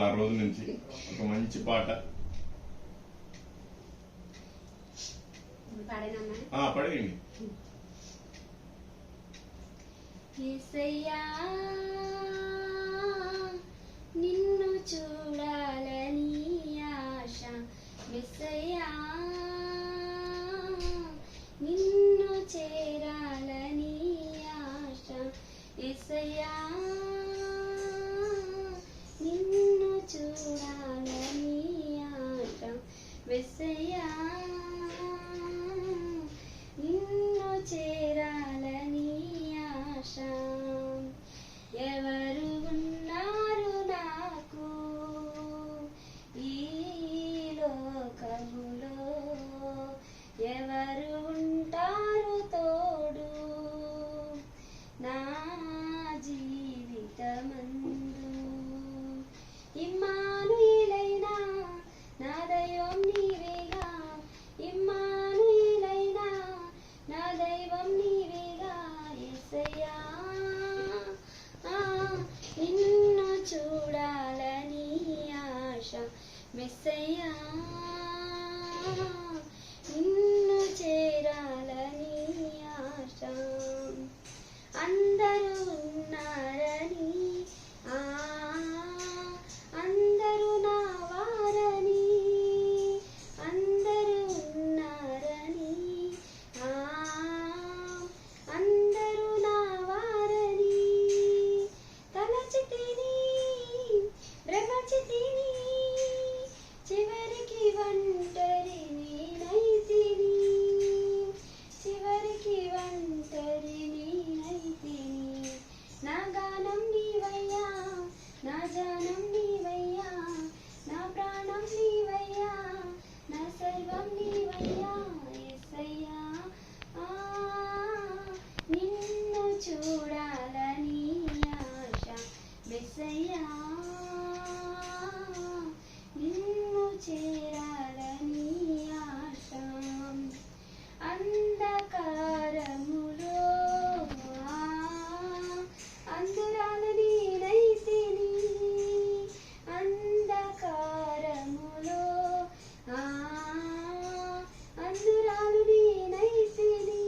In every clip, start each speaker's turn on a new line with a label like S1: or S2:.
S1: అసలు ఆ రోజు నుంచి ఒక మంచి పాట పడేయండి.
S2: యేసయ్యా నిన్ను చూడాలని ఆశ, యేసయ్యా నిన్ను చేరాలని ఆశ, యేసయ్యా నిన్ను చూడాలని ఆశ, యేసయ్యా నిన్ను చేరాలని ఆశ. ఎవరు ఉన్నారు నాకు ఈ లోకములో, ఎవరు ఉంటారు తోడు నా జీవితమందు. ఇమ్మానుయేలైనా నా దైవం నీవేగా, ఇమ్మానుయేలైనా నా దైవం నీవేగా, యేసయ్యా నిన్ను చూడాలని ఆశ, యేసయ్యా నిన్ను చేరాలని ఆశ. అందరూ ఉన్నారని అందరూ నా వారని, అందరూ ఉన్నారని అందరూ నా వారని తలచితిని భ్రమచితిని, చివరికి ఒంటరి నేనైతిని, చివరికి ఒంటరి నేనైతిని. నా గానం నీవయ్యా, నా జానం నీవయ్యా, నా ప్రాణం నీవయ్యా, నా సర్వం నీవయ్యా, యేసయ్యా నిన్ను చూడాలని ఆశ, యేసయ్యా నిన్ను చేరాలని ఆశ. అంధకారములో అందురాలు నేనైతిని, అంధకారములో అందురాలు నేనైతిని.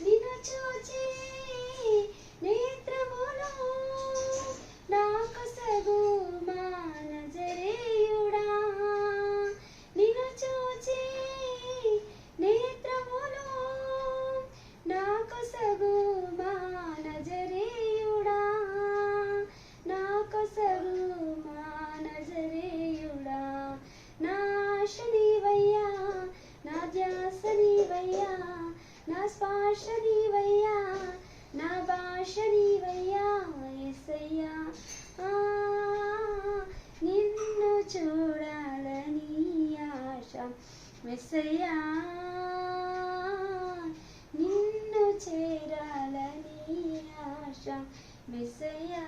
S2: నిన్ను చూచి నేత్రములో నాకు సగు మా నజరేయుడా, నిన్ను చూచి నేత్రములో నాకు సగు మా నజరేయుడా, నాకు సగు మా నజరేయుడా. నా ఆశ నీవయ్యా, నా ధ్యాస నీవయ్యా, నా స్పర్శ నీవయ్యా, నా భాష నీవయ్యా, యేసయ్యా నిన్ను చూడాలని ఆశ, యేసయ్యా నిన్ను చేరాలని ఆశ, యేసయ్యా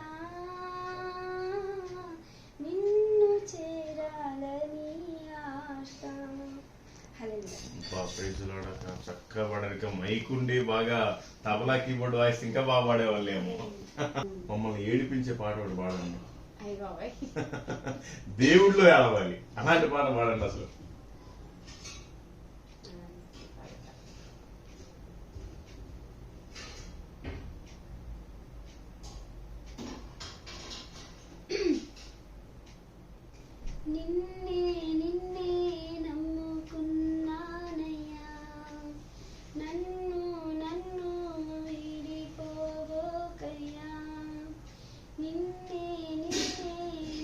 S2: నిన్ను చేరాలని ఆశ.
S1: చక్కగా పాడారు. మైక్ ఉండి బాగా తబలా కీబోర్డ్ వాయిస్ ఇంకా బాగా పాడేవాళ్ళేమో. మమ్మల్ని ఏడిపించే పాట ఒకటి పాడండి. దేవుడిలో ఏడవాలి అలాంటి పాట పాడండి అసలు.
S2: నిన్నే నిన్నే నమ్ముకున్నానయ్యా, నన్ను నన్ను వీడిపోవోకయ్యా. నిన్నే నిన్నే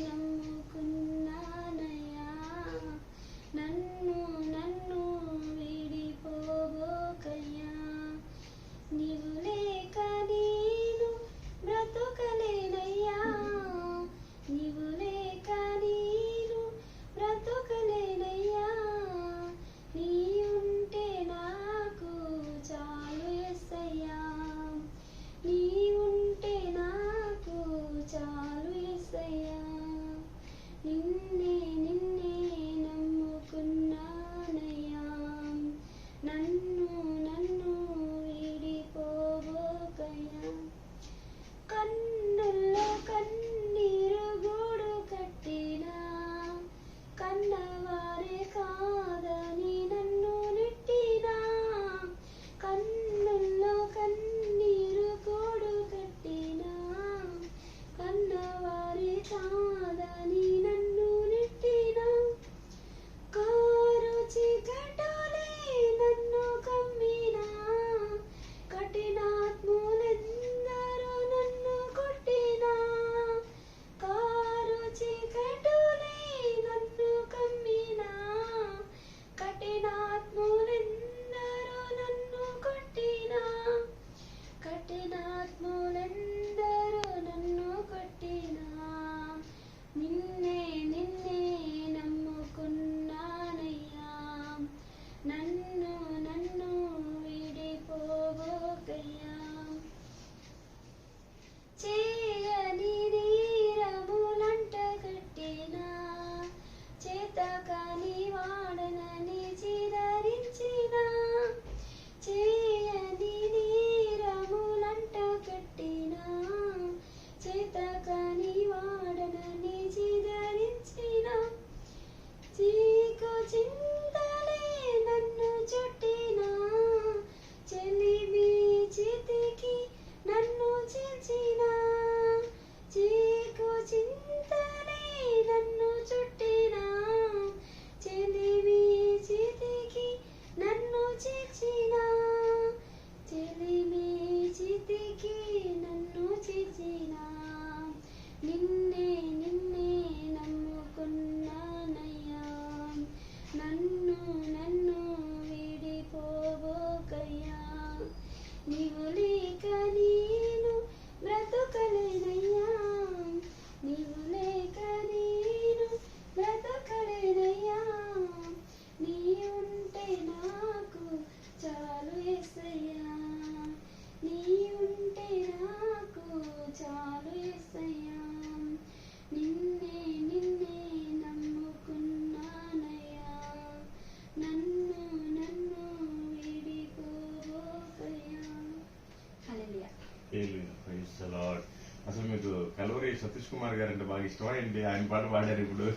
S2: నమ్ముకున్నానయ్యా, చేర్చిన చెలిమే చితికి నన్ను చేర్చిన నిన్నే నిన్నే నమ్ముకున్నానయ్యా నన్ను నన్ను విడిపోబోకయ్యా నీవు లేక నేను బ్రతుకలేనయ్యా నీవు లేక నేను బ్రతుకలేనయ్యా నీ ఉంటే నాకు చాలు యేసయ్యా నీ ఉంటే నాకు చాలు యేసయ్యా నిన్నే నిన్నే నమ్ముకున్నానయ్యా నన్ను నన్ను విడిపోబోకయ్యా హల్లెలూయా.
S1: Praise the Lord. అసలు మీకు కలవరి సతీష్ కుమార్ గారు అంటే బాగా ఇష్టమా ఏంటి? ఆయన పాట పాడారు ఇప్పుడు.